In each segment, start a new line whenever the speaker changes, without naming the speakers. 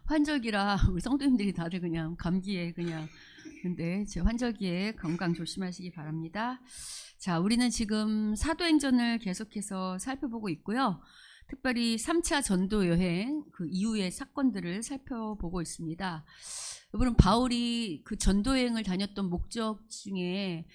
환절기라 우리 성도님들이 다들 그냥 감기에 그냥 근데 제 환절기에 건강 조심하시기 바랍니다. 자, 우리는 지금 사도행전을 계속해서 살펴보고 있고요. 특별히 3차 전도 여행 그 이후의 사건들을 살펴보고 있습니다. 여러분, 바울이 그 전도 여행을 다녔던 목적 중에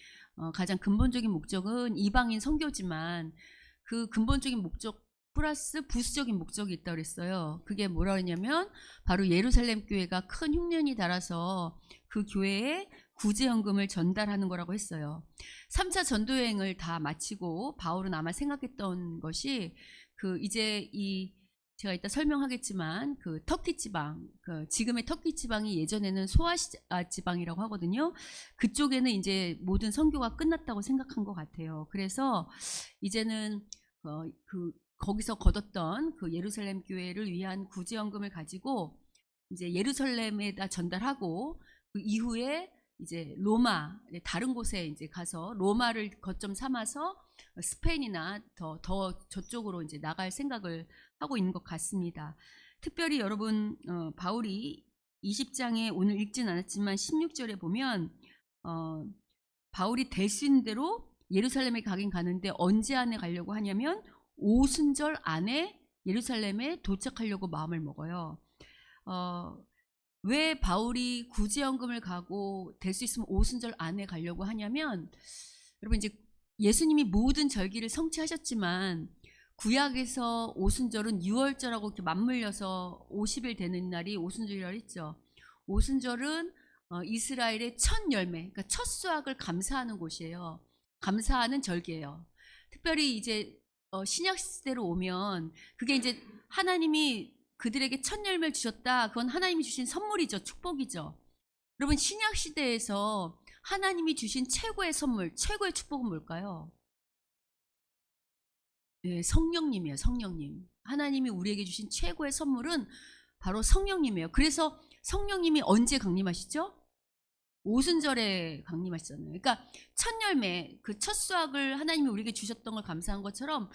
가장 근본적인 목적은 이방인 선교지만 그 근본적인 목적 플러스 부수적인 목적이 있다고 그랬어요. 그게 뭐라 그랬냐면 바로 예루살렘 교회가 큰 흉년이 달아서 그 교회에 구제연금을 전달하는 거라고 했어요. 3차 전도여행을 다 마치고 바울은 아마 생각했던 것이 그 이제 이 제가 이따 설명하겠지만 그 터키 지방, 그 지금의 터키 지방이 예전에는 소아 지방이라고 하거든요. 그쪽에는 이제 모든 선교가 끝났다고 생각한 것 같아요. 그래서 이제는 거기서 거뒀던 그 예루살렘 교회를 위한 구제연금을 가지고 이제 예루살렘에다 전달하고 그 이후에 이제 로마 다른 곳에 이제 가서 로마를 거점 삼아서 스페인이나 더 저쪽으로 이제 나갈 생각을 하고 있는 것 같습니다. 특별히 여러분 바울이 20장에 오늘 읽진 않았지만 16절에 보면 바울이 될 수 있는 대로 예루살렘에 가긴 가는데 언제 안에 가려고 하냐면 오순절 안에 예루살렘에 도착하려고 마음을 먹어요. 왜 바울이 구제연금을 가고 될 수 있으면 오순절 안에 가려고 하냐면 여러분 이제 예수님이 모든 절기를 성취하셨지만 구약에서 오순절은 6월절하고 이렇게 맞물려서 50일 되는 날이 오순절이라고 했죠. 오순절은 이스라엘의 첫 열매, 그러니까 첫 수확을 감사하는 곳이에요. 감사하는 절기예요. 특별히 이제 신약 시대로 오면 그게 이제 하나님이 그들에게 첫 열매를 주셨다. 그건 하나님이 주신 선물이죠. 축복이죠. 여러분 신약 시대에서 하나님이 주신 최고의 선물, 최고의 축복은 뭘까요? 네, 성령님이에요. 성령님. 하나님이 우리에게 주신 최고의 선물은 바로 성령님이에요. 그래서 성령님이 언제 강림하시죠? 오순절에 강림하시잖아요. 그러니까 첫 열매, 그 첫 수확을 하나님이 우리에게 주셨던 걸 감사한 것처럼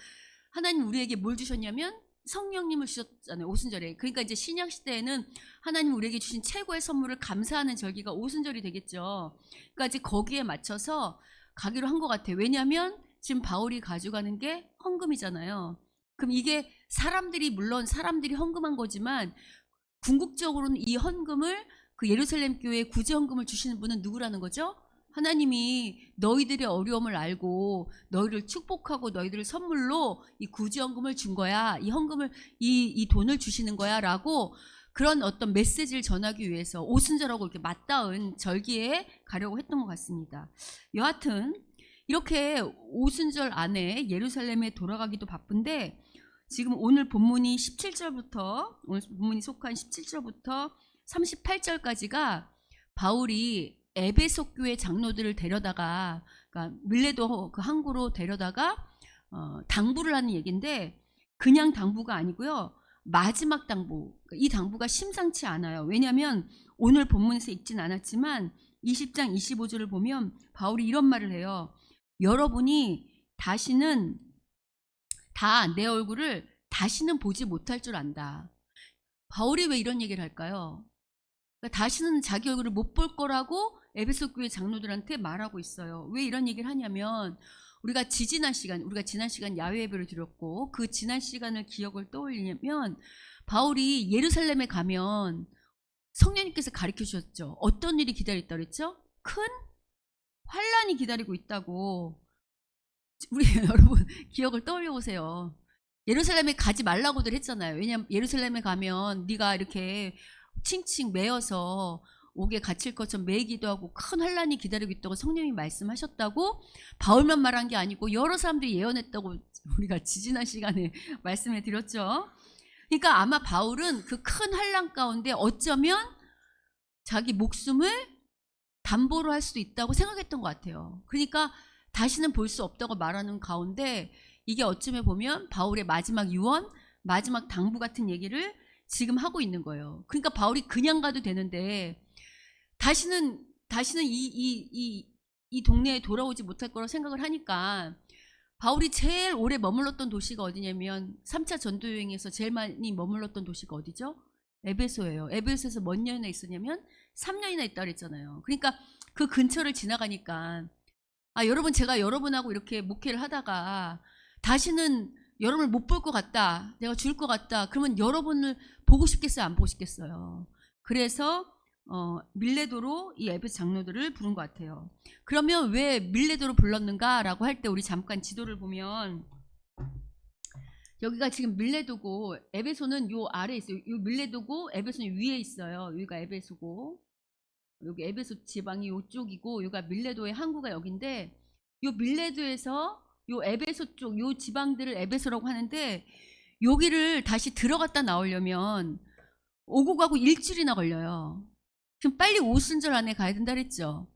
하나님이 우리에게 뭘 주셨냐면 성령님을 주셨잖아요. 오순절에. 그러니까 이제 신약 시대에는 하나님이 우리에게 주신 최고의 선물을 감사하는 절기가 오순절이 되겠죠. 그러니까 이제 거기에 맞춰서 가기로 한 것 같아요. 왜냐하면 지금 바울이 가져가는 게 헌금이잖아요. 그럼 이게 물론 사람들이 헌금한 거지만 궁극적으로는 이 헌금을 그 예루살렘 교회에 구제헌금을 주시는 분은 누구라는 거죠? 하나님이 너희들의 어려움을 알고 너희를 축복하고 너희들을 선물로 이 구제헌금을 준 거야. 이 헌금을 이 돈을 주시는 거야 라고 그런 어떤 메시지를 전하기 위해서 오순절하고 이렇게 맞닿은 절기에 가려고 했던 것 같습니다. 여하튼 이렇게 오순절 안에 예루살렘에 돌아가기도 바쁜데 지금 오늘 본문이 17절부터 오늘 본문이 속한 17절부터 38절까지가 바울이 에베소 교회 장로들을 데려다가 그러니까 밀레도 그 항구로 데려다가 당부를 하는 얘기인데 그냥 당부가 아니고요. 마지막 당부. 이 당부가 심상치 않아요. 왜냐하면 오늘 본문에서 읽진 않았지만 20장 25절을 보면 바울이 이런 말을 해요. 여러분이 다시는 다 내 얼굴을 다시는 보지 못할 줄 안다. 바울이 왜 이런 얘기를 할까요? 그러니까 다시는 자기 얼굴을 못 볼 거라고 에베소 교회 장로들한테 말하고 있어요. 왜 이런 얘기를 하냐면 우리가 지난 시간 야외 예배를 드렸고 그 지난 시간을 기억을 떠올리면 바울이 예루살렘에 가면 성령님께서 가르쳐 주셨죠. 어떤 일이 기다렸다고 그랬죠? 큰 환란이 기다리고 있다고. 우리 여러분 기억을 떠올려 보세요. 예루살렘에 가지 말라고들 했잖아요. 왜냐하면 예루살렘에 가면 네가 이렇게 칭칭 매어서 옥에 갇힐 것처럼 매기도 하고 큰 환란이 기다리고 있다고 성령님이 말씀하셨다고 바울만 말한 게 아니고 여러 사람들이 예언했다고 우리가 지난 시간에 말씀을 드렸죠. 그러니까 아마 바울은 그 큰 환란 가운데 어쩌면 자기 목숨을 담보로 할 수도 있다고 생각했던 것 같아요. 그러니까 다시는 볼 수 없다고 말하는 가운데 이게 어쩌면 보면 바울의 마지막 유언, 마지막 당부 같은 얘기를 지금 하고 있는 거예요. 그러니까 바울이 그냥 가도 되는데 다시는 이 동네에 돌아오지 못할 거라고 생각을 하니까 바울이 제일 오래 머물렀던 도시가 어디냐면 3차 전도 여행에서 제일 많이 머물렀던 도시가 어디죠? 에베소예요. 에베소에서 몇 년이나 있었냐면 3년이나 있다 그랬잖아요. 그러니까 그 근처를 지나가니까 여러분, 제가 여러분하고 이렇게 목회를 하다가 다시는 여러분을 못 볼 것 같다, 내가 죽을 것 같다, 그러면 여러분을 보고 싶겠어요, 안 보고 싶겠어요? 그래서 밀레도로 이 에베소 장로들을 부른 것 같아요. 그러면 왜 밀레도로 불렀는가라고 할 때 우리 잠깐 지도를 보면 여기가 지금 밀레도고 에베소는 요 아래에 있어요. 요 밀레도고 에베소는 위에 있어요. 여기가 에베소고 여기 에베소 지방이 요쪽이고 여기가 밀레도의 항구가 여긴데, 요 밀레도에서 요 에베소 쪽 요 지방들을 에베소라고 하는데, 여기를 다시 들어갔다 나오려면 오고 가고 일주일이나 걸려요. 지금 빨리 오순절 안에 가야 된다 그랬죠.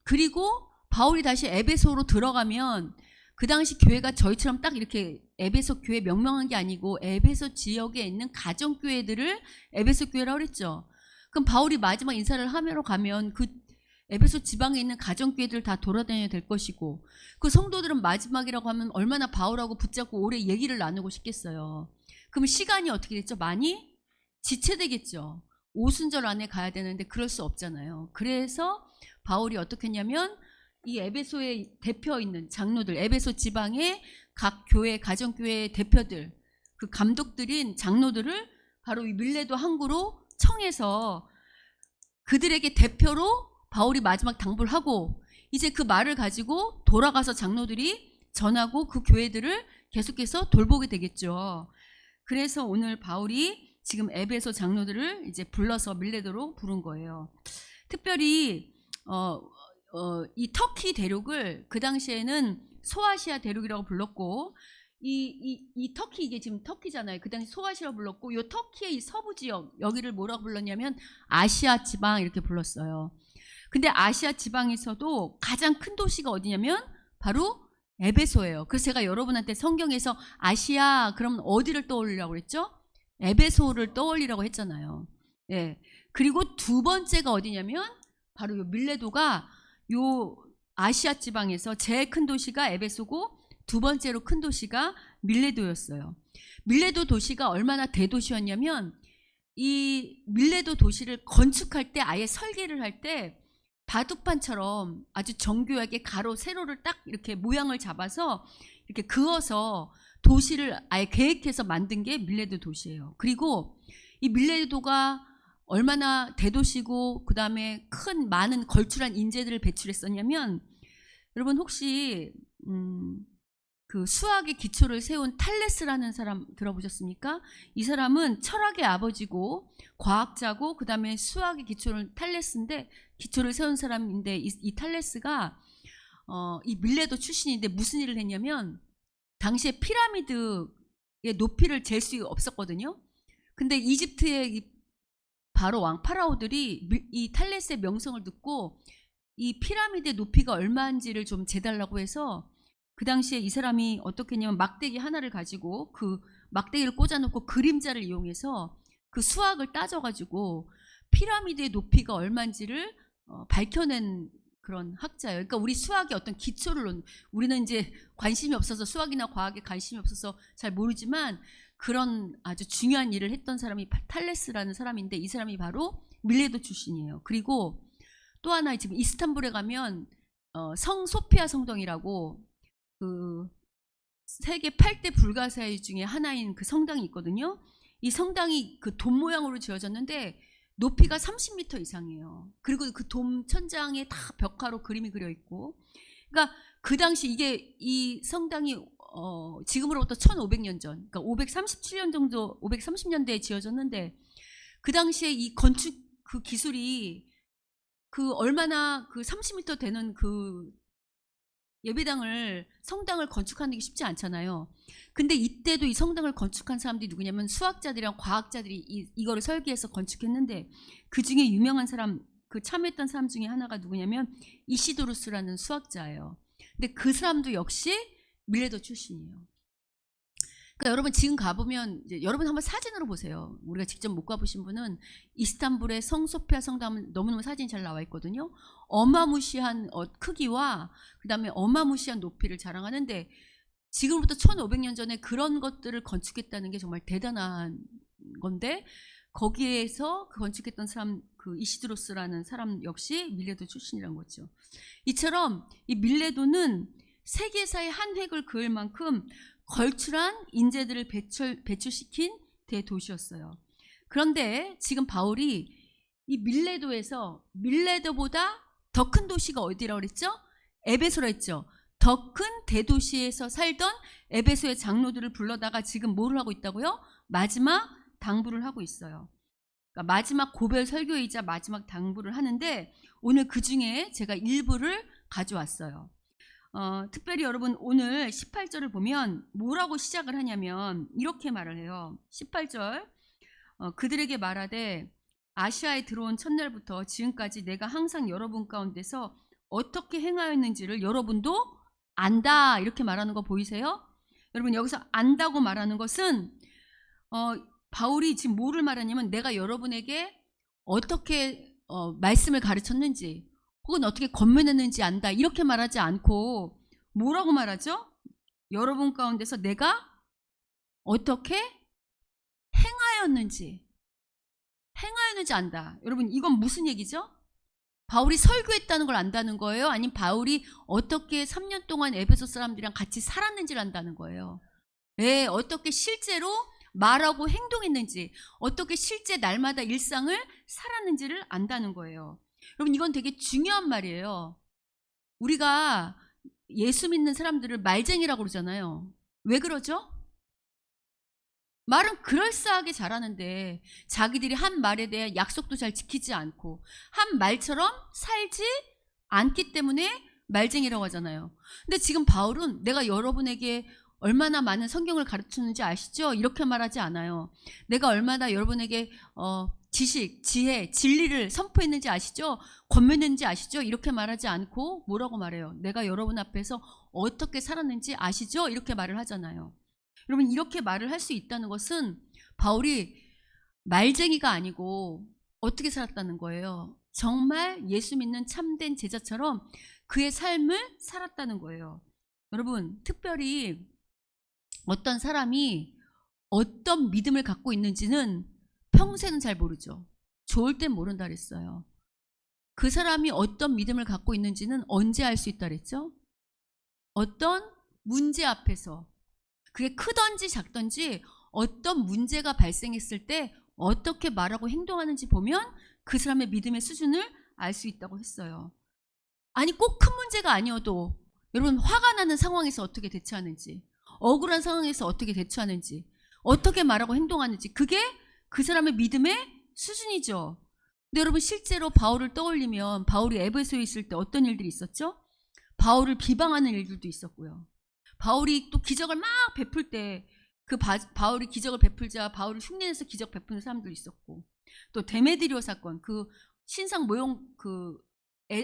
그리고 바울이 다시 에베소로 들어가면 그 당시 교회가 저희처럼 딱 이렇게 에베소 교회 명명한 게 아니고 에베소 지역에 있는 가정교회들을 에베소 교회라고 그랬죠. 그럼 바울이 마지막 인사를 하러 가면 그 에베소 지방에 있는 가정교회들 다 돌아다녀야 될 것이고, 그 성도들은 마지막이라고 하면 얼마나 바울하고 붙잡고 오래 얘기를 나누고 싶겠어요. 그럼 시간이 어떻게 됐죠? 많이 지체되겠죠. 오순절 안에 가야 되는데 그럴 수 없잖아요. 그래서 바울이 어떻게 했냐면 이 에베소에 대표 있는 장로들, 에베소 지방의 각 교회, 가정교회 대표들, 그 감독들인 장로들을 바로 이 밀레도 항구로 청해서 그들에게 대표로 바울이 마지막 당부를 하고, 이제 그 말을 가지고 돌아가서 장로들이 전하고 그 교회들을 계속해서 돌보게 되겠죠. 그래서 오늘 바울이 지금 에베소 장로들을 이제 불러서 밀레도로 부른 거예요. 특별히 이 터키 대륙을 그 당시에는 소아시아 대륙이라고 불렀고, 이 터키, 이게 지금 터키잖아요. 그 당시 소아시아라고 불렀고, 이 터키의 이 서부 지역, 여기를 뭐라고 불렀냐면 아시아 지방 이렇게 불렀어요. 근데 아시아 지방에서도 가장 큰 도시가 어디냐면 바로 에베소예요. 그래서 제가 여러분한테 성경에서 아시아 그러면 어디를 떠올리라고 그랬죠? 에베소를 떠올리라고 했잖아요. 예. 그리고 두 번째가 어디냐면 바로 요 밀레도가 요 아시아 지방에서 제일 큰 도시가 에베소고 두 번째로 큰 도시가 밀레도였어요. 밀레도 도시가 얼마나 대도시였냐면 이 밀레도 도시를 건축할 때, 아예 설계를 할 때 바둑판처럼 아주 정교하게 가로 세로를 딱 이렇게 모양을 잡아서 이렇게 그어서 도시를 아예 계획해서 만든 게 밀레도 도시예요. 그리고 이 밀레도가 얼마나 대도시고 그 다음에 많은 걸출한 인재들을 배출했었냐면, 여러분 혹시 그 수학의 기초를 세운 탈레스라는 사람 들어보셨습니까? 이 사람은 철학의 아버지고 과학자고 그 다음에 수학의 기초를 탈레스인데 기초를 세운 사람인데, 이 탈레스가 이 밀레도 출신인데 무슨 일을 했냐면 당시에 피라미드의 높이를 잴 수 없었거든요. 근데 이집트의 이 바로 왕 파라오들이 이 탈레스의 명성을 듣고 이 피라미드의 높이가 얼마인지를 좀 재달라고 해서 그 당시에 이 사람이 어떻게 했냐면 막대기 하나를 가지고 그 막대기를 꽂아놓고 그림자를 이용해서 그 수학을 따져가지고 피라미드의 높이가 얼마인지를 밝혀낸 그런 학자예요. 그러니까 우리 수학의 어떤 기초를, 우리는 이제 관심이 없어서 수학이나 과학에 관심이 없어서 잘 모르지만 그런 아주 중요한 일을 했던 사람이 탈레스라는 사람인데, 이 사람이 바로 밀레도 출신이에요. 그리고 또 하나, 지금 이스탄불에 가면 성 소피아 성당이라고 그 세계 8대 불가사의 중에 하나인 그 성당이 있거든요. 이 성당이 그 돔 모양으로 지어졌는데 높이가 30m 이상이에요. 그리고 그 돔 천장에 다 벽화로 그림이 그려 있고, 그러니까 그 당시 이 성당이 지금으로부터 1500년 전, 그러니까 537년 정도, 530년대에 지어졌는데, 그 당시에 이 건축 그 기술이 그 얼마나 그 30m 되는 그 성당을 건축하는 게 쉽지 않잖아요. 근데 이때도 이 성당을 건축한 사람들이 누구냐면 수학자들이랑 과학자들이 이거를 설계해서 건축했는데, 그 중에 유명한 사람, 그 참여했던 사람 중에 하나가 누구냐면 이시도루스라는 수학자예요. 근데 그 사람도 역시 밀레도 출신이에요. 그러니까 여러분 지금 가보면, 이제 여러분 한번 사진으로 보세요. 우리가 직접 못 가보신 분은 이스탄불의 성소피아 성당은 너무너무 사진이 잘 나와 있거든요. 어마무시한 크기와 그 다음에 어마무시한 높이를 자랑하는데, 지금부터 1500년 전에 그런 것들을 건축했다는 게 정말 대단한 건데, 거기에서 그 건축했던 사람, 그 이시드로스라는 사람 역시 밀레도 출신이란 거죠. 이처럼 이 밀레도는 세계사의 한 획을 그을 만큼 걸출한 인재들을 배출시킨 대도시였어요. 그런데 지금 바울이 이 밀레도보다 더 큰 도시가 어디라고 그랬죠? 에베소라 했죠. 더 큰 대도시에서 살던 에베소의 장로들을 불러다가 지금 뭐를 하고 있다고요? 마지막 당부를 하고 있어요. 그러니까 마지막 고별 설교이자 마지막 당부를 하는데 오늘 그 중에 제가 일부를 가져왔어요. 특별히 여러분 오늘 18절을 보면 뭐라고 시작을 하냐면 이렇게 말을 해요. 18절 그들에게 말하되 아시아에 들어온 첫날부터 지금까지 내가 항상 여러분 가운데서 어떻게 행하였는지를 여러분도 안다 이렇게 말하는 거 보이세요? 여러분 여기서 안다고 말하는 것은 바울이 지금 뭐를 말하냐면 내가 여러분에게 어떻게 말씀을 가르쳤는지 혹은 어떻게 권면했는지 안다 이렇게 말하지 않고 뭐라고 말하죠? 여러분 가운데서 내가 어떻게 행하였는지 안다. 여러분 이건 무슨 얘기죠? 바울이 설교했다는 걸 안다는 거예요? 아니면 바울이 어떻게 3년 동안 에베소 사람들이랑 같이 살았는지를 안다는 거예요? 네, 어떻게 실제로 말하고 행동했는지, 어떻게 실제 날마다 일상을 살았는지를 안다는 거예요. 여러분 이건 되게 중요한 말이에요. 우리가 예수 믿는 사람들을 말쟁이라고 그러잖아요. 왜 그러죠? 말은 그럴싸하게 잘하는데 자기들이 한 말에 대한 약속도 잘 지키지 않고 한 말처럼 살지 않기 때문에 말쟁이라고 하잖아요. 근데 지금 바울은 내가 여러분에게 얼마나 많은 성경을 가르쳤는지 아시죠? 이렇게 말하지 않아요. 내가 얼마나 여러분에게 지식, 지혜, 진리를 선포했는지 아시죠? 권면했는지 아시죠? 이렇게 말하지 않고 뭐라고 말해요? 내가 여러분 앞에서 어떻게 살았는지 아시죠? 이렇게 말을 하잖아요. 여러분 이렇게 말을 할 수 있다는 것은 바울이 말쟁이가 아니고 어떻게 살았다는 거예요. 정말 예수 믿는 참된 제자처럼 그의 삶을 살았다는 거예요. 여러분 특별히 어떤 사람이 어떤 믿음을 갖고 있는지는 평생은 잘 모르죠. 좋을 땐 모른다 그랬어요. 그 사람이 어떤 믿음을 갖고 있는지는 언제 알 수 있다 그랬죠? 어떤 문제 앞에서 그게 크든지 작든지 어떤 문제가 발생했을 때 어떻게 말하고 행동하는지 보면 그 사람의 믿음의 수준을 알 수 있다고 했어요. 아니 꼭 큰 문제가 아니어도 여러분 화가 나는 상황에서 어떻게 대처하는지, 억울한 상황에서 어떻게 대처하는지, 어떻게 말하고 행동하는지 그게 그 사람의 믿음의 수준이죠. 근데 여러분 실제로 바울을 떠올리면 바울이 에베소에 있을 때 어떤 일들이 있었죠? 바울을 비방하는 일들도 있었고요. 바울이 또 기적을 막 베풀 때 그 바울이 기적을 베풀자 바울을 흉내내서 기적 베푸는 사람도 있었고, 또 데메드리오 사건 그 신상 모형 그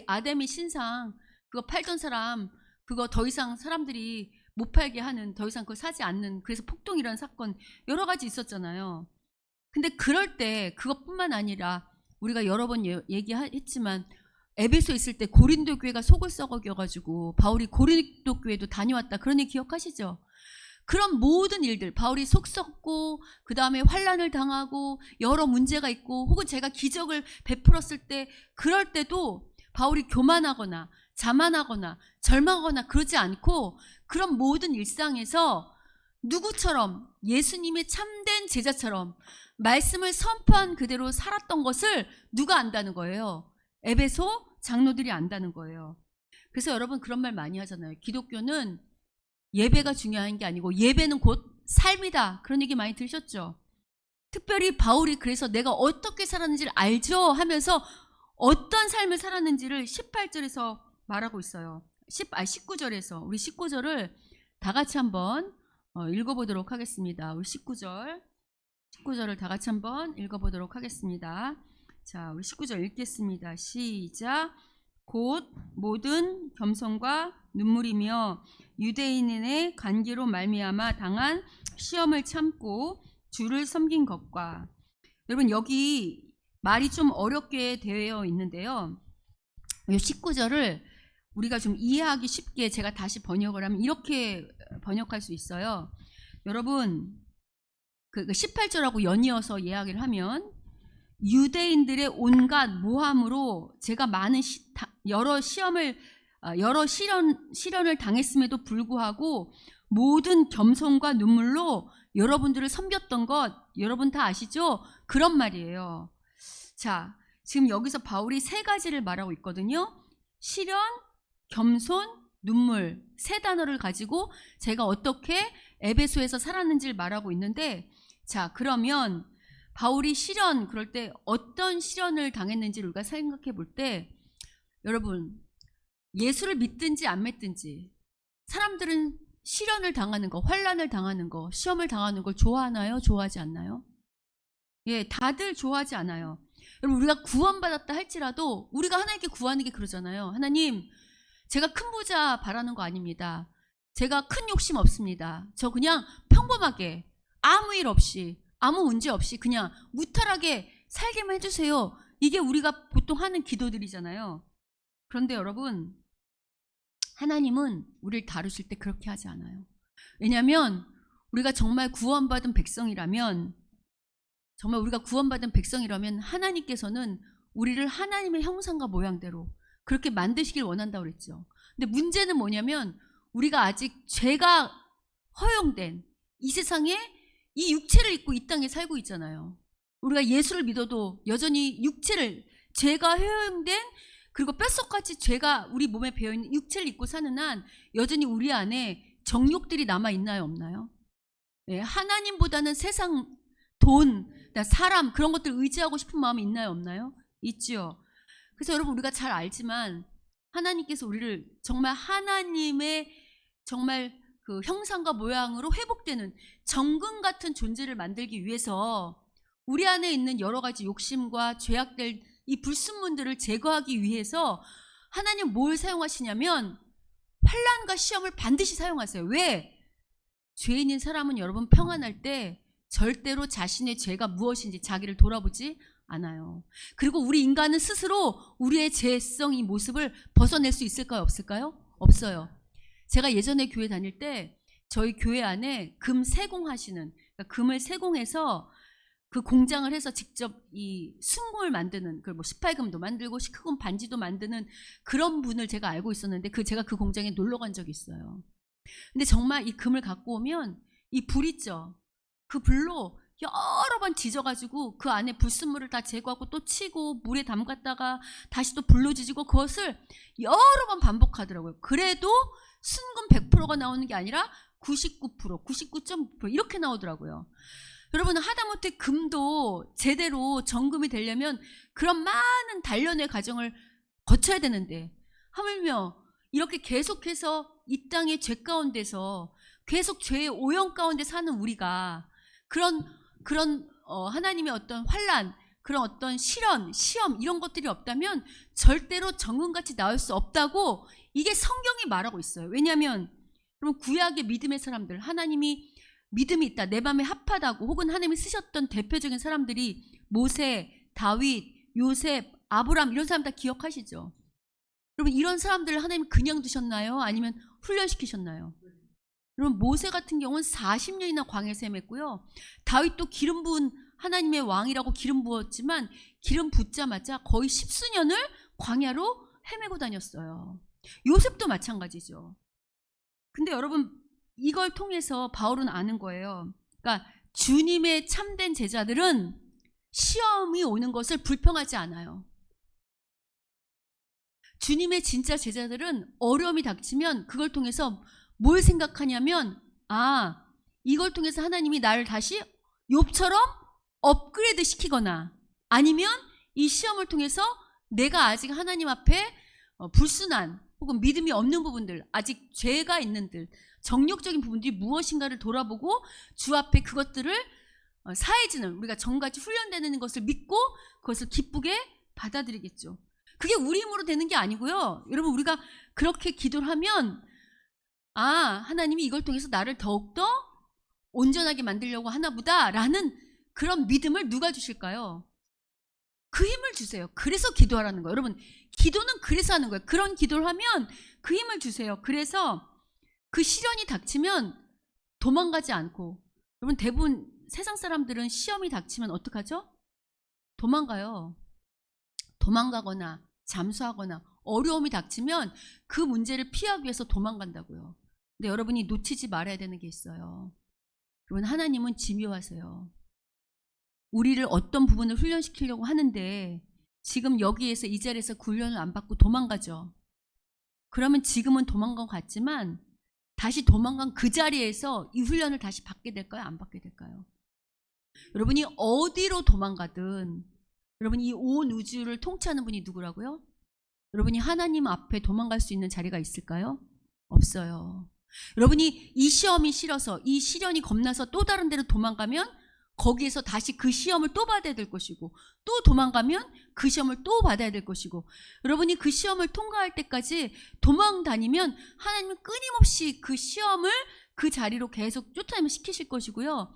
아데미 신상 그거 팔던 사람 그거 더 이상 사람들이 못 팔게 하는, 더 이상 그거 사지 않는, 그래서 폭동이라는 사건 여러 가지 있었잖아요. 근데 그럴 때 그것뿐만 아니라 우리가 여러 번 얘기했지만 에베소에 있을 때 고린도 교회가 속을 썩어가지고 바울이 고린도 교회도 다녀왔다 그런 얘기 기억하시죠? 그런 모든 일들, 바울이 속 썩고 그 다음에 환난을 당하고 여러 문제가 있고 혹은 제가 기적을 베풀었을 때 그럴 때도 바울이 교만하거나 자만하거나 절망하거나 그러지 않고 그런 모든 일상에서 누구처럼 예수님의 참된 제자처럼 말씀을 선포한 그대로 살았던 것을 누가 안다는 거예요? 에베소 장로들이 안다는 거예요. 그래서 여러분 그런 말 많이 하잖아요. 기독교는 예배가 중요한 게 아니고 예배는 곧 삶이다. 그런 얘기 많이 들으셨죠? 특별히 바울이 그래서 내가 어떻게 살았는지를 알죠 하면서 어떤 삶을 살았는지를 18절에서 말하고 있어요. 19절에서 우리 19절을 다 같이 한번 읽어보도록 하겠습니다. 우리 19절을 다 같이 한번 읽어보도록 하겠습니다. 자, 우리 19절 읽겠습니다. 시작. 곧 모든 겸손과 눈물이며 유대인의 간계로 말미암아 당한 시험을 참고 주를 섬긴 것과, 여러분 여기 말이 좀 어렵게 되어 있는데요. 이 19절을 우리가 좀 이해하기 쉽게 제가 다시 번역을 하면 이렇게 번역할 수 있어요. 여러분 그 18절하고 연이어서 이야기를 하면 유대인들의 온갖 모함으로 제가 많은 여러 시련을 당했음에도 불구하고 모든 겸손과 눈물로 여러분들을 섬겼던 것 여러분 다 아시죠? 그런 말이에요. 자, 지금 여기서 바울이 세 가지를 말하고 있거든요. 시련, 겸손, 눈물, 세 단어를 가지고 제가 어떻게 에베소에서 살았는지를 말하고 있는데, 자, 그러면 바울이 시련, 그럴 때 어떤 시련을 당했는지를 우리가 생각해 볼 때, 여러분 예수를 믿든지 안 믿든지 사람들은 시련을 당하는 거, 환난을 당하는 거, 시험을 당하는 걸 좋아하나요? 좋아하지 않나요? 예, 다들 좋아하지 않아요. 여러분, 우리가 구원받았다 할지라도 우리가 하나님께 구하는 게 그러잖아요. 하나님, 제가 큰 부자 바라는 거 아닙니다. 제가 큰 욕심 없습니다. 저 그냥 평범하게 아무 일 없이 아무 문제 없이 그냥 무탈하게 살게만 해주세요. 이게 우리가 보통 하는 기도들이잖아요. 그런데 여러분, 하나님은 우리를 다루실 때 그렇게 하지 않아요. 왜냐하면 우리가 정말 구원받은 백성이라면, 하나님께서는 우리를 하나님의 형상과 모양대로 그렇게 만드시길 원한다고 그랬죠. 근데 문제는 뭐냐면 우리가 아직 죄가 허용된 이 세상에 이 육체를 입고 이 땅에 살고 있잖아요. 우리가 예수를 믿어도 여전히 죄가 허용된, 그리고 뼛속같이 죄가 우리 몸에 배어있는 육체를 입고 사는 한 여전히 우리 안에 정욕들이 남아있나요, 없나요? 네, 하나님보다는 세상, 돈, 사람, 그런 것들 의지하고 싶은 마음이 있나요, 없나요? 있지요. 그래서 여러분, 우리가 잘 알지만 하나님께서 우리를 정말 하나님의 정말 그 형상과 모양으로 회복되는 정금 같은 존재를 만들기 위해서 우리 안에 있는 여러 가지 욕심과 죄악들, 이 불순물들을 제거하기 위해서 하나님 뭘 사용하시냐면 환난과 시험을 반드시 사용하세요. 왜? 죄인인 사람은 여러분 평안할 때 절대로 자신의 죄가 무엇인지 자기를 돌아보지 않아요. 그리고 우리 인간은 스스로 우리의 죄성, 이 모습을 벗어낼 수 있을까요? 없을까요? 없어요. 제가 예전에 교회 다닐 때 저희 교회 안에 금 세공하시는, 그러니까 금을 세공해서 그 공장을 해서 직접 이 순금을 만드는, 그 뭐 18금도 만들고 19금 반지도 만드는 그런 분을 제가 알고 있었는데, 제가 그 공장에 놀러 간 적이 있어요. 근데 정말 이 금을 갖고 오면 이 불 있죠. 그 불로 여러 번 지져가지고 그 안에 불순물을 다 제거하고 또 치고 물에 담갔다가 다시 또 불로 지지고 그것을 여러 번 반복하더라고요. 그래도 순금 100%가 나오는 게 아니라 99%, 99.9% 이렇게 나오더라고요. 여러분, 하다못해 금도 제대로 정금이 되려면 그런 많은 단련의 과정을 거쳐야 되는데, 하물며 이렇게 계속해서 이 땅의 죄 가운데서 계속 죄의 오염 가운데 사는 우리가 그런 하나님의 어떤 환난, 그런 어떤 시련, 시험 이런 것들이 없다면 절대로 정금같이 나올 수 없다고 이게 성경이 말하고 있어요. 왜냐하면 여러분, 구약의 믿음의 사람들, 하나님이 믿음이 있다, 내 맘에 합하다고 혹은 하나님이 쓰셨던 대표적인 사람들이 모세, 다윗, 요셉, 아브람 이런 사람 다 기억하시죠? 여러분, 이런 사람들을 하나님 그냥 두셨나요? 아니면 훈련시키셨나요? 여러분, 모세 같은 경우는 40년이나 광야에서 헤맸고요. 다윗도 기름 부은 하나님의 왕이라고 기름 부었지만 기름 붓자마자 거의 10수년을 광야로 헤매고 다녔어요. 요셉도 마찬가지죠. 근데 여러분, 이걸 통해서 바울은 아는 거예요. 그러니까 주님의 참된 제자들은 시험이 오는 것을 불평하지 않아요. 주님의 진짜 제자들은 어려움이 닥치면 그걸 통해서 뭘 생각하냐면, 이걸 통해서 하나님이 나를 다시 욥처럼 업그레이드 시키거나, 아니면 이 시험을 통해서 내가 아직 하나님 앞에 불순한 혹은 믿음이 없는 부분들, 아직 죄가 있는들, 정욕적인 부분들이 무엇인가를 돌아보고 주 앞에 그것들을 사해지는, 우리가 정같이 훈련되는 것을 믿고 그것을 기쁘게 받아들이겠죠. 그게 우리 힘으로 되는 게 아니고요. 여러분, 우리가 그렇게 기도를 하면 하나님이 이걸 통해서 나를 더욱더 온전하게 만들려고 하나보다 라는 그런 믿음을 누가 주실까요? 그 힘을 주세요. 그래서 기도하라는 거예요. 여러분, 기도는 그래서 하는 거예요. 그런 기도를 하면 그 힘을 주세요. 그래서 그 시련이 닥치면 도망가지 않고, 여러분, 대부분 세상 사람들은 시험이 닥치면 어떡하죠? 도망가요. 도망가거나 잠수하거나 어려움이 닥치면 그 문제를 피하기 위해서 도망간다고요. 근데 여러분이 놓치지 말아야 되는 게 있어요. 여러분, 하나님은 집요하세요. 우리를 어떤 부분을 훈련시키려고 하는데 지금 여기에서 이 자리에서 훈련을 안 받고 도망가죠. 그러면 지금은 도망간 것 같지만 다시 도망간 그 자리에서 이 훈련을 다시 받게 될까요? 안 받게 될까요? 여러분이 어디로 도망가든 여러분이 이 온 우주를 통치하는 분이 누구라고요? 여러분이 하나님 앞에 도망갈 수 있는 자리가 있을까요? 없어요. 여러분이 이 시험이 싫어서 이 시련이 겁나서 또 다른 데로 도망가면 거기에서 다시 그 시험을 또 받아야 될 것이고 또 도망가면 그 시험을 또 받아야 될 것이고 여러분이 그 시험을 통과할 때까지 도망 다니면 하나님은 끊임없이 그 시험을 그 자리로 계속 쫓아내면 시키실 것이고요.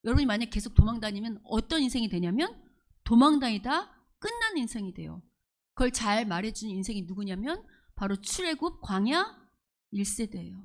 여러분이 만약 계속 도망 다니면 어떤 인생이 되냐면 도망 다니다 끝난 인생이 돼요. 그걸 잘 말해주는 인생이 누구냐면 바로 출애굽 광야 1세대예요.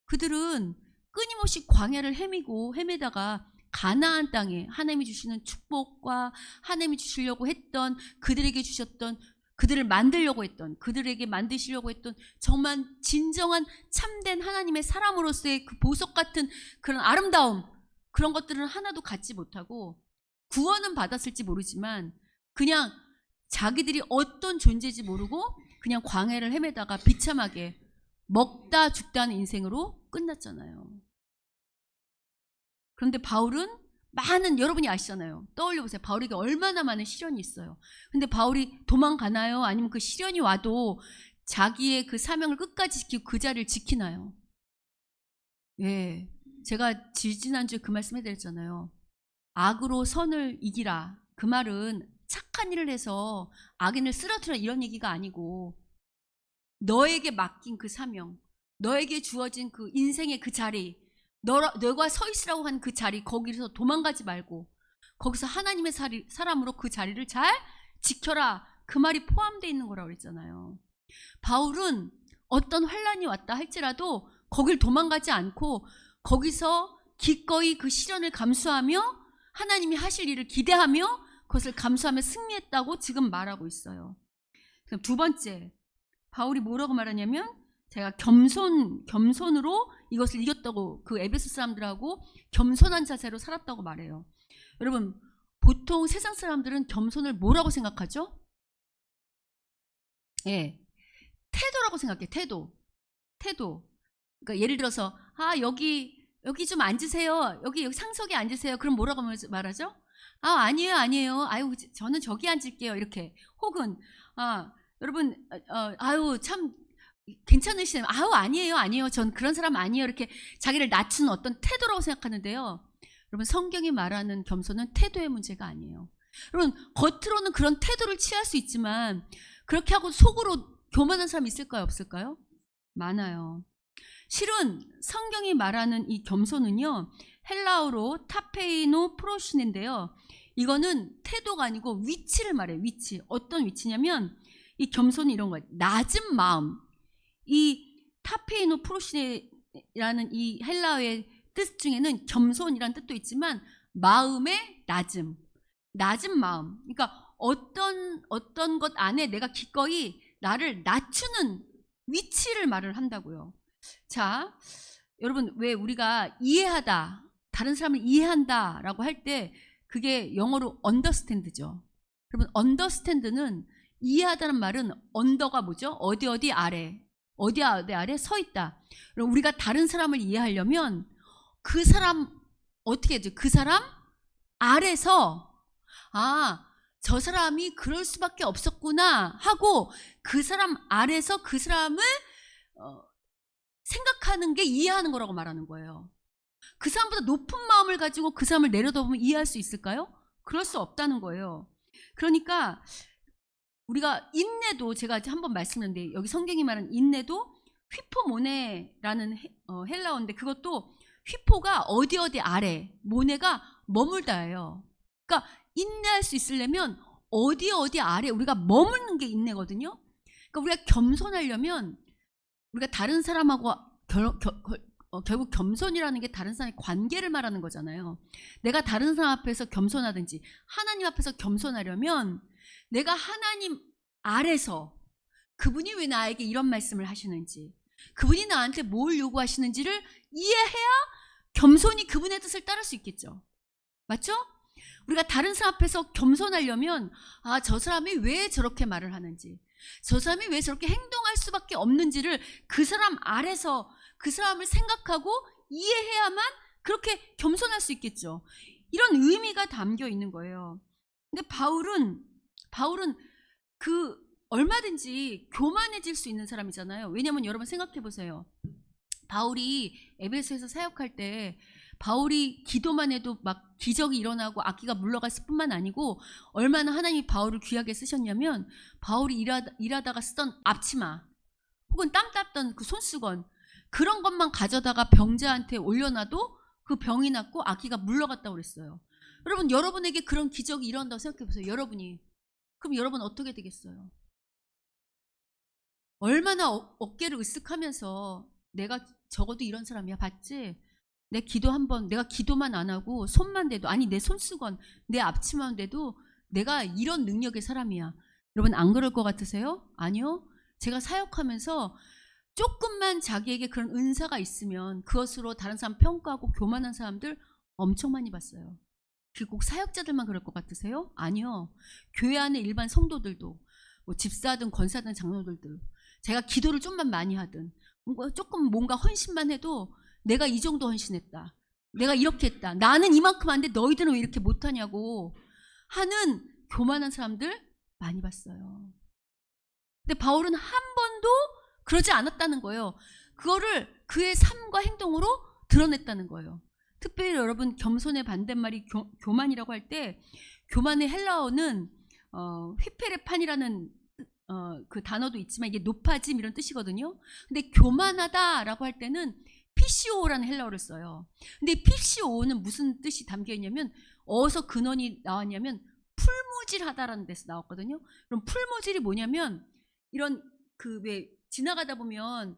그들은 끊임없이 광야를 헤매다가 가나안 땅에 하나님이 주시는 축복과 하나님이 주시려고 했던 그들에게 주셨던 그들을 만들려고 했던 그들에게 만드시려고 했던 정말 진정한 참된 하나님의 사람으로서의 그 보석 같은 그런 아름다움 그런 것들은 하나도 갖지 못하고 구원은 받았을지 모르지만 그냥 자기들이 어떤 존재인지 모르고 그냥 광야를 헤매다가 비참하게 먹다 죽다는 인생으로 끝났잖아요. 그런데 바울은 여러분이 아시잖아요. 떠올려 보세요. 바울에게 얼마나 많은 시련이 있어요. 근데 바울이 도망가나요? 아니면 그 시련이 와도 자기의 그 사명을 끝까지 지키고 그 자리를 지키나요? 예, 제가 지난주에 그 말씀 해드렸잖아요. 악으로 선을 이기라. 그 말은 착한 일을 해서 악인을 쓰러뜨려 이런 얘기가 아니고 너에게 맡긴 그 사명, 너에게 주어진 그 인생의 그 자리, 너가 서 있으라고 한 그 자리, 거기서 도망가지 말고 거기서 하나님의 사람으로 그 자리를 잘 지켜라. 그 말이 포함되어 있는 거라고 그랬잖아요. 바울은 어떤 환란이 왔다 할지라도 거길 도망가지 않고 거기서 기꺼이 그 시련을 감수하며 하나님이 하실 일을 기대하며 그것을 감수하며 승리했다고 지금 말하고 있어요. 그럼 두 번째, 바울이 뭐라고 말하냐면 제가 겸손으로 이것을 이겼다고 그 에베소 사람들하고 겸손한 자세로 살았다고 말해요. 여러분, 보통 세상 사람들은 겸손을 뭐라고 생각하죠? 예, 태도라고 생각해. 태도. 그러니까 예를 들어서 여기 좀 앉으세요. 여기 상석에 앉으세요. 그럼 뭐라고 말하죠? 아니에요. 아유, 저는 저기 앉을게요. 이렇게. 혹은 여러분 참 괜찮으시네요. 아니에요. 전 그런 사람 아니에요. 이렇게 자기를 낮추는 어떤 태도라고 생각하는데요. 여러분, 성경이 말하는 겸손은 태도의 문제가 아니에요. 여러분, 겉으로는 그런 태도를 취할 수 있지만 그렇게 하고 속으로 교만한 사람이 있을까요? 없을까요? 많아요. 실은 성경이 말하는 이 겸손은요, 헬라어로 타페이노 프로시인데요. 이거는 태도가 아니고 위치를 말해요. 위치. 어떤 위치냐면 이 겸손은 이런 거예요. 낮은 마음. 이 타페이노 프로시라는 이 헬라어의 뜻 중에는 겸손이라는 뜻도 있지만 마음의 낮음. 낮은 마음. 그러니까 어떤 것 안에 내가 기꺼이 나를 낮추는 위치를 말을 한다고요. 자, 여러분, 왜 우리가 이해하다, 다른 사람을 이해한다 라고 할 때 그게 영어로 understand죠. 여러분, understand는 이해하다는 말은 언더가 뭐죠? 어디 아래, 어디 아래 서 있다. 그럼 우리가 다른 사람을 이해하려면 그 사람 어떻게 해야죠? 그 사람 아래서 저 사람이 그럴 수밖에 없었구나 하고 그 사람 아래서 그 사람을 생각하는 게 이해하는 거라고 말하는 거예요. 그 사람보다 높은 마음을 가지고 그 사람을 내려다보면 이해할 수 있을까요? 그럴 수 없다는 거예요. 그러니까 우리가 인내도 제가 한번 말씀드렸는데 여기 성경이 말하는 인내도 휘포모네라는 헬라어인데 그것도 휘포가 어디 아래, 모네가 머물다예요. 그러니까 인내할 수 있으려면 어디 아래 우리가 머무는 게 인내거든요. 그러니까 우리가 겸손하려면 우리가 다른 사람하고 결국 겸손이라는 게 다른 사람의 관계를 말하는 거잖아요. 내가 다른 사람 앞에서 겸손하든지 하나님 앞에서 겸손하려면 내가 하나님 아래서 그분이 왜 나에게 이런 말씀을 하시는지, 그분이 나한테 뭘 요구하시는지를 이해해야 겸손히 그분의 뜻을 따를 수 있겠죠. 맞죠? 우리가 다른 사람 앞에서 겸손하려면 저 사람이 왜 저렇게 말을 하는지, 저 사람이 왜 저렇게 행동할 수밖에 없는지를 그 사람 아래서 그 사람을 생각하고 이해해야만 그렇게 겸손할 수 있겠죠. 이런 의미가 담겨 있는 거예요. 근데 바울은 얼마든지 교만해질 수 있는 사람이잖아요. 왜냐하면 여러분 생각해 보세요. 바울이 에베소에서 사역할 때 바울이 기도만 해도 막 기적이 일어나고 악기가 물러갔을 뿐만 아니고 얼마나 하나님이 바울을 귀하게 쓰셨냐면, 바울이 일하다가 쓰던 앞치마 혹은 땀 닦던 그 손수건, 그런 것만 가져다가 병자한테 올려놔도 그 병이 낫고 악기가 물러갔다고 그랬어요. 여러분, 여러분에게 그런 기적이 일어난다고 생각해 보세요. 그럼 여러분 어떻게 되겠어요? 얼마나 어깨를 으쓱하면서 내가 적어도 이런 사람이야, 봤지? 내가 기도만 안 하고 손만 대도, 아니 내 손수건, 내 앞치마만 대도 내가 이런 능력의 사람이야. 여러분 안 그럴 것 같으세요? 아니요. 제가 사역하면서 조금만 자기에게 그런 은사가 있으면 그것으로 다른 사람 평가하고 교만한 사람들 엄청 많이 봤어요. 그게 꼭 사역자들만 그럴 것 같으세요? 아니요. 교회 안에 일반 성도들도, 뭐 집사든 권사든 장로들도, 제가 기도를 좀만 많이 하든 뭔가 헌신만 해도 내가 이 정도 헌신했다, 내가 이렇게 했다, 나는 이만큼 하는데 너희들은 왜 이렇게 못하냐고 하는 교만한 사람들 많이 봤어요. 근데 바울은 한 번도 그러지 않았다는 거예요. 그거를 그의 삶과 행동으로 드러냈다는 거예요. 특별히 여러분, 겸손의 반대말이 교만이라고 할 때, 교만의 헬라어는 휘페레판이라는 그 단어도 있지만 이게 높아짐 이런 뜻이거든요. 근데 교만하다라고 할 때는 PCO라는 헬라어를 써요. 근데 PCO는 무슨 뜻이 담겨 있냐면, 어디서 근원이 나왔냐면 풀무질하다라는 데서 나왔거든요. 그럼 풀무질이 뭐냐면, 이런 왜 지나가다 보면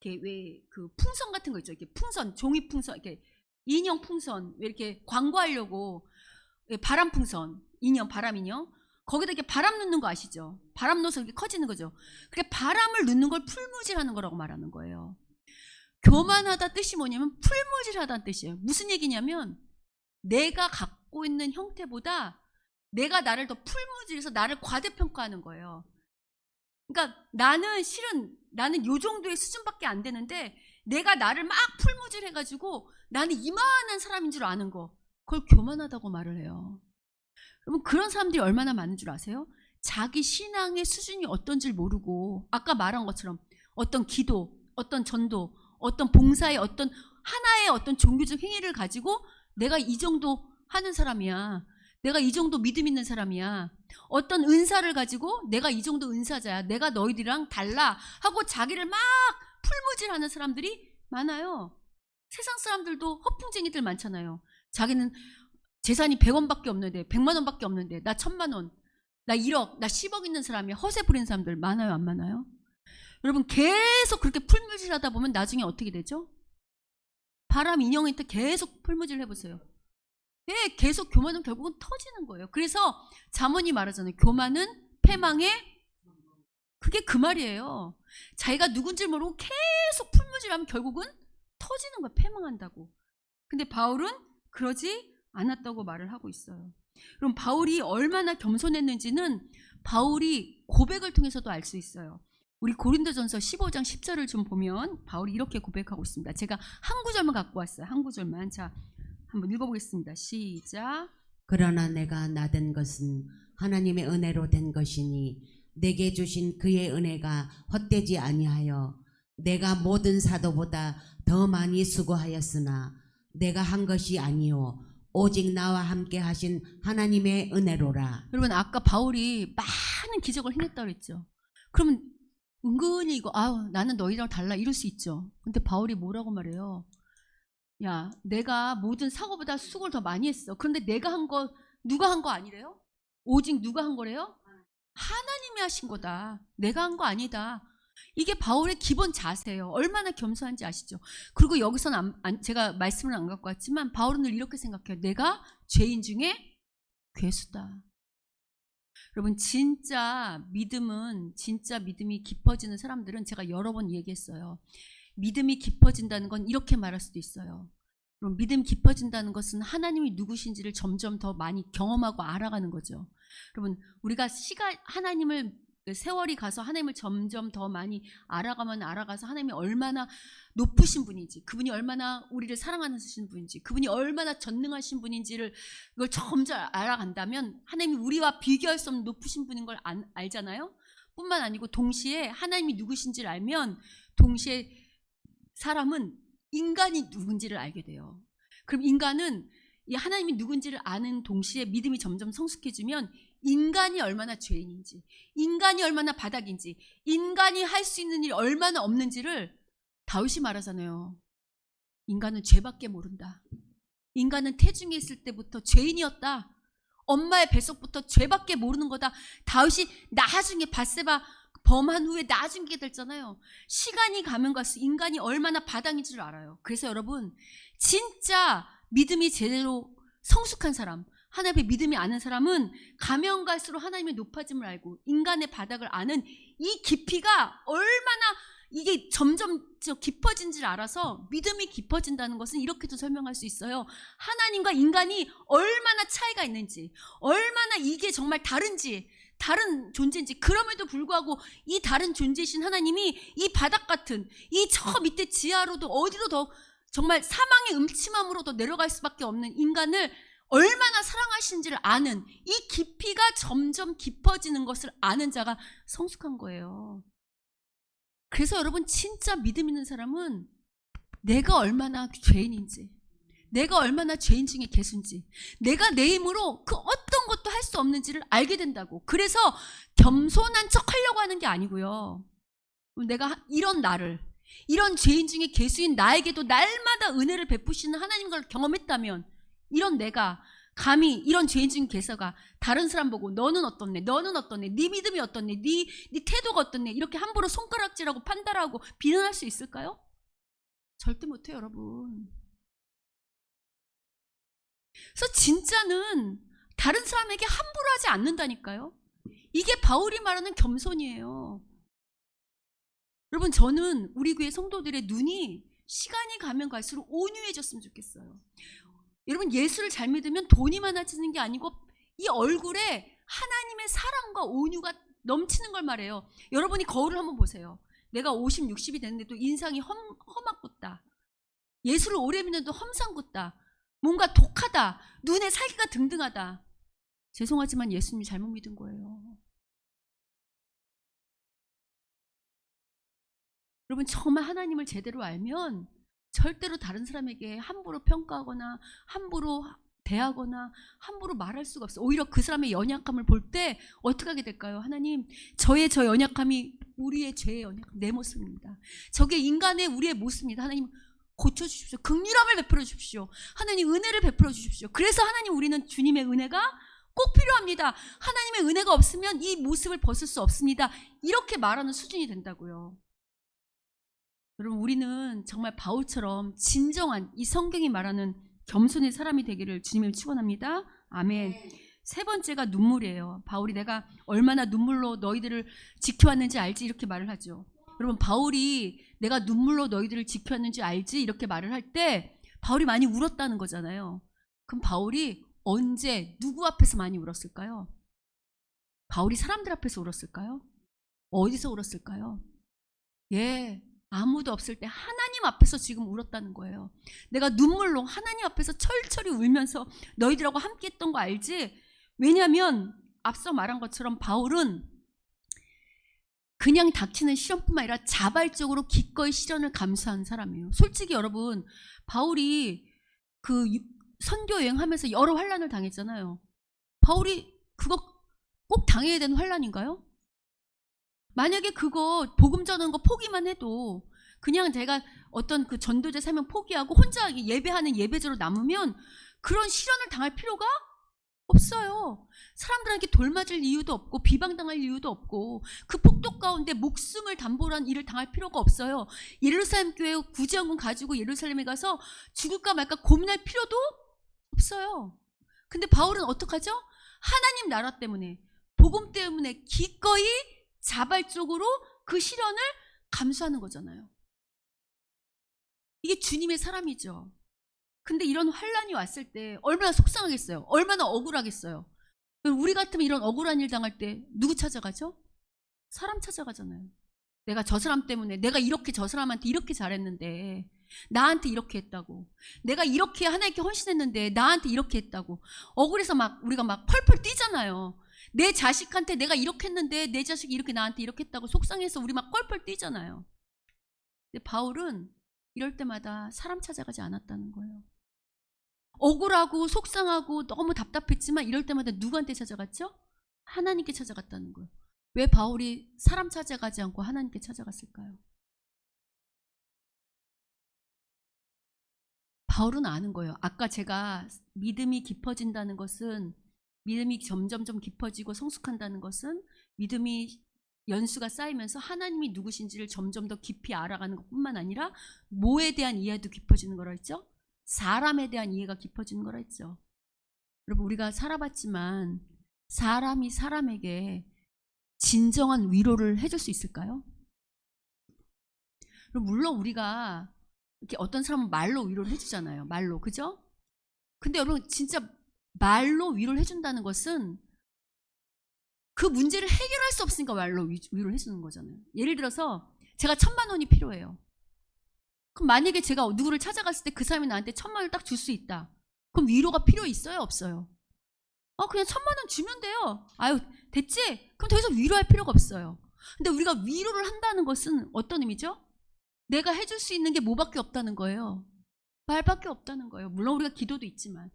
이렇게 왜 그 풍선 같은 거 있죠. 이렇게 풍선, 종이 풍선, 이렇게 인형 풍선, 왜 이렇게 광고하려고 바람 풍선, 바람 인형, 거기다 이렇게 바람 넣는 거 아시죠? 바람 넣어서 이렇게 커지는 거죠. 그게 바람을 넣는 걸 풀무질하는 거라고 말하는 거예요. 교만하다 뜻이 뭐냐면 풀무질하다는 뜻이에요. 무슨 얘기냐면, 내가 갖고 있는 형태보다 내가 나를 더 풀무질해서 나를 과대평가하는 거예요. 그러니까 나는 요 정도의 수준밖에 안 되는데 내가 나를 막 풀무질해가지고 나는 이만한 사람인 줄 아는 거, 그걸 교만하다고 말을 해요. 그러면 그런 사람들이 얼마나 많은 줄 아세요? 자기 신앙의 수준이 어떤 줄 모르고, 아까 말한 것처럼 어떤 기도, 어떤 전도, 어떤 봉사의 어떤 하나의 어떤 종교적 행위를 가지고 내가 이 정도 하는 사람이야, 내가 이 정도 믿음 있는 사람이야, 어떤 은사를 가지고 내가 이 정도 은사자야, 내가 너희들이랑 달라 하고 자기를 막 풀무질하는 사람들이 많아요. 세상 사람들도 허풍쟁이들 많잖아요. 자기는 재산이 100원밖에 없는데, 100만 원밖에 없는데 나 1000만 원, 나 1억, 나 10억 있는 사람이야. 허세 부리는 사람들 많아요, 안 많아요? 여러분, 계속 그렇게 풀무질하다 보면 나중에 어떻게 되죠? 바람 인형한테 계속 풀무질 해보세요. 예, 계속 교만은 결국은 터지는 거예요. 그래서 잠언이 말하잖아요. 교만은 패망의, 그게 그 말이에요. 자기가 누군지 모르고 계속 풀무질하면 결국은 터지는 거예요. 패망한다고. 근데 바울은 그러지 않았다고 말을 하고 있어요. 그럼 바울이 얼마나 겸손했는지는 바울이 고백을 통해서도 알 수 있어요. 우리 고린도전서 15장 10절을 좀 보면 바울이 이렇게 고백하고 있습니다. 제가 한 구절만 갖고 왔어요. 한 구절만. 자, 한번 읽어보겠습니다. 시작.
그러나 내가 나된 것은 하나님의 은혜로 된 것이니 내게 주신 그의 은혜가 헛되지 아니하여 내가 모든 사도보다 더 많이 수고하였으나 내가 한 것이 아니요 오직 나와 함께 하신 하나님의 은혜로라.
여러분, 아까 바울이 많은 기적을 행했다고 그랬죠. 그러면 은근히 이거 나는 너희랑 달라 이럴 수 있죠. 근데 바울이 뭐라고 말해요? 야, 내가 모든 사고보다 수고를 더 많이 했어. 그런데 내가 한 거 누가 한 거 아니래요? 오직 누가 한 거래요? 하나님이 하신 거다. 내가 한 거 아니다. 이게 바울의 기본 자세예요. 얼마나 겸손한지 아시죠? 그리고 여기서는 제가 말씀을 안 갖고 왔지만 바울은 늘 이렇게 생각해요. 내가 죄인 중에 괴수다. 여러분 진짜 믿음이 깊어지는 사람들은 제가 여러 번 얘기했어요. 믿음이 깊어진다는 건 이렇게 말할 수도 있어요. 그럼 믿음 깊어진다는 것은 하나님이 누구신지를 점점 더 많이 경험하고 알아가는 거죠. 여러분 우리가 하나님을 세월이 가서 하나님을 점점 더 많이 알아가서 하나님이 얼마나 높으신 분인지, 그분이 얼마나 우리를 사랑하시는 분인지, 그분이 얼마나 전능하신 분인지를 이걸 점점 알아간다면 하나님이 우리와 비교할 수 없는 높으신 분인 걸 알잖아요. 뿐만 아니고 동시에 하나님이 누구신지를 알면 동시에 사람은 인간이 누군지를 알게 돼요. 그럼 인간은 이 하나님이 누군지를 아는 동시에 믿음이 점점 성숙해지면 인간이 얼마나 죄인인지, 인간이 얼마나 바닥인지, 인간이 할 수 있는 일이 얼마나 없는지를 다윗이 말하잖아요. 인간은 죄밖에 모른다. 인간은 태중에 있을 때부터 죄인이었다. 엄마의 뱃속부터 죄밖에 모르는 거다. 다윗이 나중에 밧세바 범한 후에 나중에 됐잖아요. 시간이 가면 갈수록 인간이 얼마나 바닥인 줄 알아요. 그래서 여러분 진짜 믿음이 제대로 성숙한 사람, 하나님 앞에 믿음이 아는 사람은 가면 갈수록 하나님의 높아짐을 알고 인간의 바닥을 아는 이 깊이가 얼마나 이게 점점 깊어진지를 알아서 믿음이 깊어진다는 것은 이렇게도 설명할 수 있어요. 하나님과 인간이 얼마나 차이가 있는지, 얼마나 이게 정말 다른 존재인지, 그럼에도 불구하고 이 다른 존재이신 하나님이 이 바닥 같은 이 저 밑에 지하로도 어디로 더 정말 사망의 음침함으로 더 내려갈 수밖에 없는 인간을 얼마나 사랑하시는지를 아는 이 깊이가 점점 깊어지는 것을 아는 자가 성숙한 거예요. 그래서 여러분 진짜 믿음 있는 사람은 내가 얼마나 죄인인지, 내가 얼마나 죄인 중에 괴수인지, 내가 내 힘으로 그 어떤 것도 할 수 없는지를 알게 된다고. 그래서 겸손한 척 하려고 하는 게 아니고요. 내가 이런 죄인 중에 괴수인 나에게도 날마다 은혜를 베푸시는 하나님 걸 경험했다면, 이런 내가 감히 이런 죄인 중에 괴수가 다른 사람 보고 너는 어떻네, 네 믿음이 어떻네, 네 태도가 어떻네 이렇게 함부로 손가락질하고 판단하고 비난할 수 있을까요? 절대 못해요, 여러분. 그래서 진짜는 다른 사람에게 함부로 하지 않는다니까요. 이게 바울이 말하는 겸손이에요. 여러분 저는 우리 교회 성도들의 눈이 시간이 가면 갈수록 온유해졌으면 좋겠어요. 여러분 예수를 잘 믿으면 돈이 많아지는 게 아니고 이 얼굴에 하나님의 사랑과 온유가 넘치는 걸 말해요. 여러분이 거울을 한번 보세요. 내가 50, 60이 됐는데도 인상이 험악붙다. 예수를 오래 믿는데도 험상궂다. 뭔가 독하다. 눈에 살기가 등등하다. 죄송하지만 예수님 잘못 믿은 거예요. 여러분 정말 하나님을 제대로 알면 절대로 다른 사람에게 함부로 평가하거나 함부로 대하거나 함부로 말할 수가 없어요. 오히려 그 사람의 연약함을 볼 때 어떻게 하게 될까요? 하나님 저 연약함이 우리의 죄의 연약함, 내 모습입니다. 저게 인간의 우리의 모습입니다. 하나님 고쳐주십시오. 긍휼함을 베풀어 주십시오. 하나님 은혜를 베풀어 주십시오. 그래서 하나님 우리는 주님의 은혜가 꼭 필요합니다. 하나님의 은혜가 없으면 이 모습을 벗을 수 없습니다. 이렇게 말하는 수준이 된다고요. 여러분 우리는 정말 바울처럼 진정한 이 성경이 말하는 겸손의 사람이 되기를 주님을 축원합니다. 아멘. 세 번째가 눈물이에요. 바울이 내가 얼마나 눈물로 너희들을 지켜왔는지 알지 이렇게 말을 하죠. 여러분 바울이 내가 눈물로 너희들을 지켜왔는지 알지 이렇게 말을 할 때 바울이 많이 울었다는 거잖아요. 그럼 바울이 언제 누구 앞에서 많이 울었을까요? 바울이 사람들 앞에서 울었을까요? 어디서 울었을까요? 아무도 없을 때 하나님 앞에서 지금 울었다는 거예요. 내가 눈물로 하나님 앞에서 철철이 울면서 너희들하고 함께 했던 거 알지? 왜냐하면 앞서 말한 것처럼 바울은 그냥 닥치는 시련뿐만 아니라 자발적으로 기꺼이 시련을 감수한 사람이에요. 솔직히 여러분 바울이 그 선교 여행하면서 여러 환난을 당했잖아요. 바울이 그거 꼭 당해야 되는 환난인가요? 만약에 그거 복음 전하는 거 포기만 해도 그냥 제가 어떤 그 전도자 사명 포기하고 혼자 예배하는 예배자로 남으면 그런 시련을 당할 필요가 없어요. 사람들에게 돌맞을 이유도 없고 비방당할 이유도 없고 그 폭도 가운데 목숨을 담보로 한 일을 당할 필요가 없어요. 예루살렘 교회 구제원군 가지고 예루살렘에 가서 죽을까 말까 고민할 필요도 없어요. 근데 바울은 어떡하죠? 하나님 나라 때문에, 복음 때문에 기꺼이 자발적으로 그 시련을 감수하는 거잖아요. 이게 주님의 사람이죠. 근데 이런 환란이 왔을 때 얼마나 속상하겠어요. 얼마나 억울하겠어요. 우리 같으면 이런 억울한 일 당할 때 누구 찾아가죠? 사람 찾아가잖아요. 내가 저 사람 때문에, 내가 이렇게 저 사람한테 이렇게 잘했는데 나한테 이렇게 했다고, 내가 이렇게 하나님께 헌신했는데 나한테 이렇게 했다고 억울해서 막 우리가 막 펄펄 뛰잖아요. 내 자식한테 내가 이렇게 했는데 내 자식이 이렇게 나한테 이렇게 했다고 속상해서 우리 막 펄펄 뛰잖아요. 근데 바울은 이럴 때마다 사람 찾아가지 않았다는 거예요. 억울하고 속상하고 너무 답답했지만 이럴 때마다 누구한테 찾아갔죠? 하나님께 찾아갔다는 거예요. 왜 바울이 사람 찾아가지 않고 하나님께 찾아갔을까요? 바울은 아는 거예요. 아까 제가 믿음이 깊어진다는 것은, 믿음이 점점점 깊어지고 성숙한다는 것은 믿음이 연수가 쌓이면서 하나님이 누구신지를 점점 더 깊이 알아가는 것뿐만 아니라 뭐에 대한 이해도 깊어지는 거라 했죠? 사람에 대한 이해가 깊어지는 거라 했죠. 여러분, 우리가 살아봤지만 사람이 사람에게 진정한 위로를 해줄 수 있을까요? 물론 우리가 이렇게 어떤 사람은 말로 위로를 해주잖아요. 말로, 그죠? 근데 여러분, 진짜 말로 위로를 해준다는 것은 그 문제를 해결할 수 없으니까 말로 위로를 해주는 거잖아요. 예를 들어서 제가 1,000만 원이 필요해요. 그럼 만약에 제가 누구를 찾아갔을 때 그 사람이 나한테 1,000만 원을 딱 줄 수 있다. 그럼 위로가 필요 있어요? 없어요? 그냥 1,000만 원 주면 돼요. 아유, 됐지? 그럼 더 이상 위로할 필요가 없어요. 근데 우리가 위로를 한다는 것은 어떤 의미죠? 내가 해줄 수 있는 게 뭐밖에 없다는 거예요. 말밖에 없다는 거예요. 물론 우리가 기도도 있지만.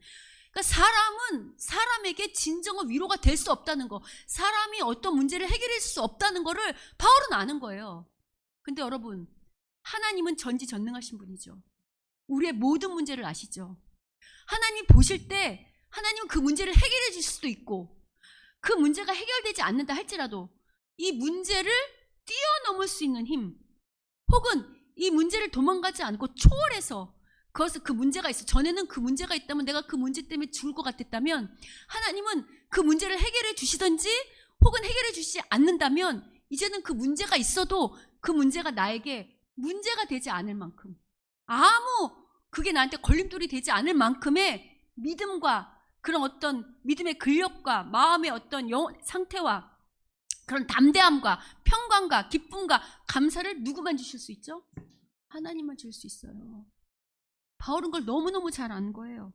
그러니까 사람은 사람에게 진정한 위로가 될 수 없다는 거, 사람이 어떤 문제를 해결할 수 없다는 거를 바울은 아는 거예요. 근데 여러분, 하나님은 전지전능하신 분이죠. 우리의 모든 문제를 아시죠. 하나님 보실 때 하나님은 그 문제를 해결해 주실 수도 있고, 그 문제가 해결되지 않는다 할지라도 이 문제를 뛰어넘을 수 있는 힘, 혹은 이 문제를 도망가지 않고 초월해서, 그것을 그 문제가 있어, 전에는 그 문제가 있다면 내가 그 문제 때문에 죽을 것 같았다면 하나님은 그 문제를 해결해 주시든지 혹은 해결해 주시지 않는다면 이제는 그 문제가 있어도 그 문제가 나에게 문제가 되지 않을 만큼, 아무 그게 나한테 걸림돌이 되지 않을 만큼의 믿음과 그런 어떤 믿음의 근력과 마음의 어떤 상태와 그런 담대함과 평강과 기쁨과 감사를 누구만 주실 수 있죠? 하나님만 줄 수 있어요. 바울은 그걸 너무너무 잘 아는 거예요.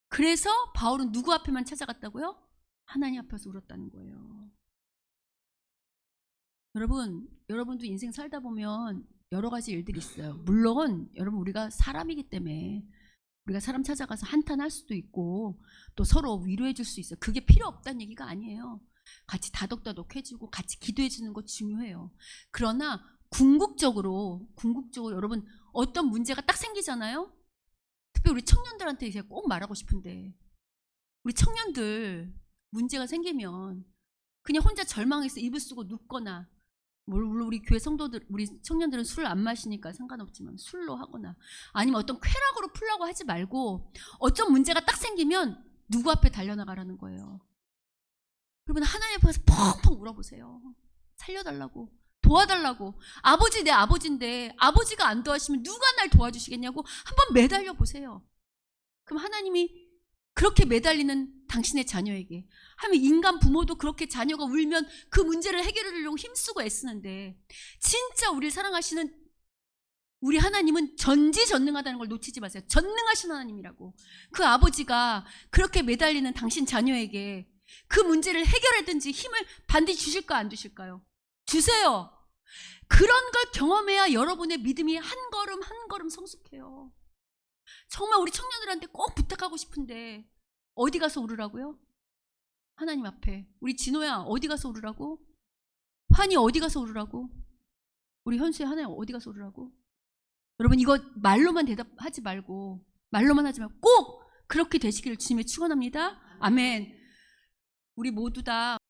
그래서 바울은 누구 앞에만 찾아갔다고요? 하나님 앞에서 울었다는 거예요. 여러분도 인생 살다 보면 여러 가지 일들이 있어요. 물론 여러분, 우리가 사람이기 때문에 우리가 사람 찾아가서 한탄할 수도 있고 또 서로 위로해 줄 수 있어요. 그게 필요 없다는 얘기가 아니에요. 같이 다독다독해주고 같이 기도해 주는 거 중요해요. 그러나 궁극적으로 여러분, 어떤 문제가 딱 생기잖아요. 특히 우리 청년들한테 제가 꼭 말하고 싶은데, 우리 청년들 문제가 생기면 그냥 혼자 절망해서 이불 쓰고 눕거나, 물론 우리 교회 성도들, 우리 청년들은 술을 안 마시니까 상관없지만 술로 하거나 아니면 어떤 쾌락으로 풀라고 하지 말고 어떤 문제가 딱 생기면 누구 앞에 달려나가라는 거예요. 그러면 하나님 앞에서 펑펑 울어보세요. 살려달라고, 도와달라고. 아버지, 내 아버지인데 아버지가 안 도와주시면 누가 날 도와주시겠냐고 한번 매달려 보세요. 그럼 하나님이 그렇게 매달리는 당신의 자녀에게 하면, 인간 부모도 그렇게 자녀가 울면 그 문제를 해결해 주려고 힘쓰고 애쓰는데, 진짜 우리를 사랑하시는 우리 하나님은 전지전능하다는 걸 놓치지 마세요. 전능하신 하나님이라고. 그 아버지가 그렇게 매달리는 당신 자녀에게 그 문제를 해결하든지 힘을 반드시 주실까 안 주실까요? 주세요. 그런 걸 경험해야 여러분의 믿음이 한 걸음 한 걸음 성숙해요. 정말 우리 청년들한테 꼭 부탁하고 싶은데, 어디 가서 울으라고요? 하나님 앞에. 우리 진호야, 어디 가서 울으라고? 환희, 어디 가서 울으라고? 우리 현수야, 하나야, 어디 가서 울으라고? 여러분, 이거 말로만 대답하지 말고, 말로만 하지 말고 꼭 그렇게 되시기를 주님의 축원합니다. 아멘. 우리 모두 다